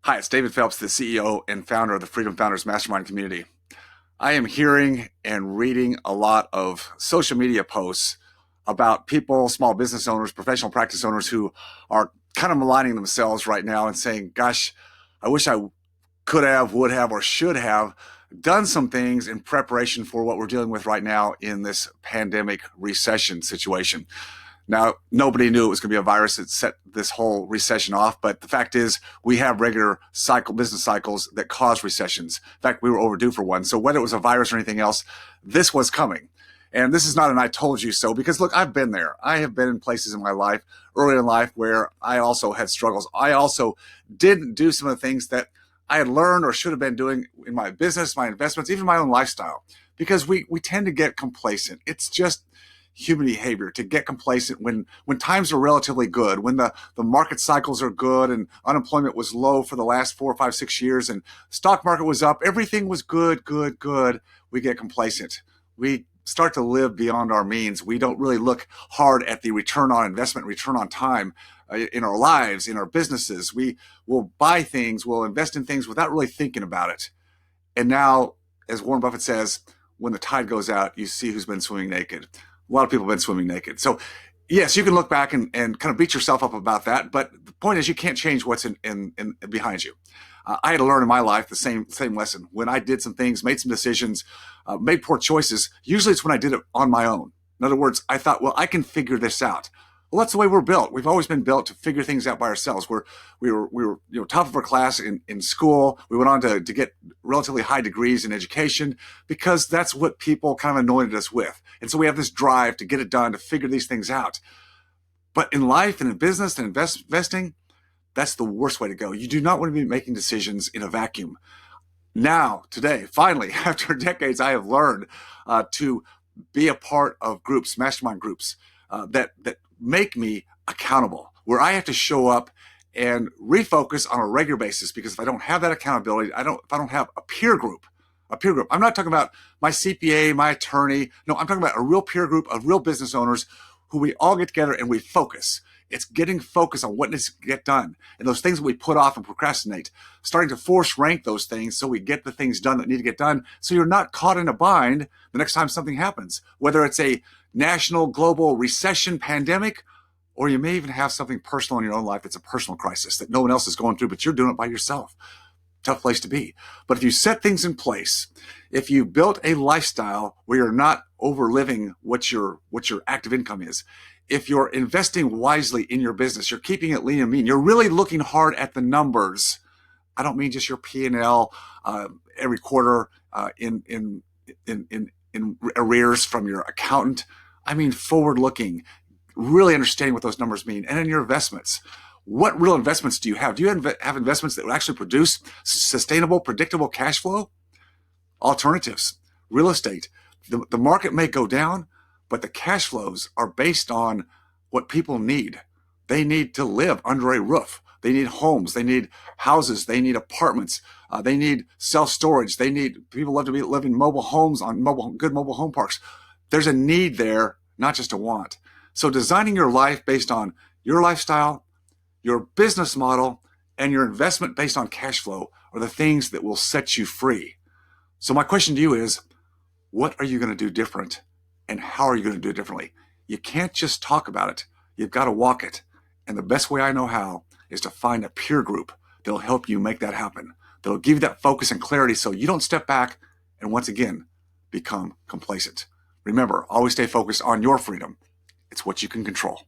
Hi, it's David Phelps, the CEO and founder of the Freedom Founders Mastermind community. I am hearing and reading a lot of social media posts about people, small business owners, professional practice owners who are kind of maligning themselves right now and saying, gosh, I wish I could have, would have, or should have done some things in preparation for what we're dealing with right now in this pandemic recession situation. Now, nobody knew it was going to be a virus that set this whole recession off, but the fact is we have regular business cycles that cause recessions. In fact, we were overdue for one. So whether it was a virus or anything else, this was coming. And this is not an I told you so, because look, I've been there. I have been in places in my life, early in life, where I also had struggles. I also didn't do some of the things that I had learned or should have been doing in my business, my investments, even my own lifestyle, because we tend to get complacent. It's just human behavior to get complacent when times are relatively good, when the market cycles are good and unemployment was low for the last 4, 5, 6 years and stock market was up, everything was good. We get complacent. We start to live beyond our means. We don't really look hard at the return on investment, return on time in our lives, in our businesses. We will buy things, we'll invest in things without really thinking about it. And now, as Warren Buffett says, when the tide goes out, you see who's been swimming naked. A lot of people have been swimming naked. So yes, you can look back and kind of beat yourself up about that. But the point is you can't change what's in behind you. I had to learn in my life the same lesson. When I did some things, made some decisions, made poor choices, usually it's when I did it on my own. In other words, I thought, well, I can figure this out. Well, that's the way we're built. We've always been built to figure things out by ourselves. We were top of our class in school. We went on to get relatively high degrees in education because that's what people kind of anointed us with. And so we have this drive to get it done, to figure these things out. But in life and in business and investing, that's the worst way to go. You do not want to be making decisions in a vacuum. Now, today, finally, after decades, I have learned to be a part of groups, mastermind groups, that make me accountable, where I have to show up and refocus on a regular basis. Because if I don't have that accountability, if I don't have a peer group, I'm not talking about my CPA, my attorney. No, I'm talking about a real peer group of real business owners who we all get together and we focus. It's getting focused on what needs to get done. And those things that we put off and procrastinate, starting to force rank those things so we get the things done that need to get done. So you're not caught in a bind the next time something happens, whether it's a national, global recession, pandemic, or you may even have something personal in your own life that's a personal crisis that no one else is going through, but you're doing it by yourself. Tough place to be. But if you set things in place, if you built a lifestyle where you're not overliving what your active income is, if you're investing wisely in your business, you're keeping it lean and mean, you're really looking hard at the numbers. I don't mean just your P&L every quarter in arrears from your accountant. I mean forward-looking, really understanding what those numbers mean. And in your investments, what real investments do you have? Do you have investments that will actually produce sustainable, predictable cash flow? Alternatives, real estate. The market may go down, but the cash flows are based on what people need. They need to live under a roof. They need homes. They need houses. They need apartments. They need self-storage. People love to live in mobile homes on good mobile home parks. There's a need there, not just a want. So designing your life based on your lifestyle, your business model, and your investment based on cash flow are the things that will set you free. So my question to you is, what are you going to do different? And how are you going to do it differently? You can't just talk about it. You've got to walk it. And the best way I know how is to find a peer group that'll help you make that happen. That'll give you that focus and clarity so you don't step back and once again become complacent. Remember, always stay focused on your freedom. It's what you can control.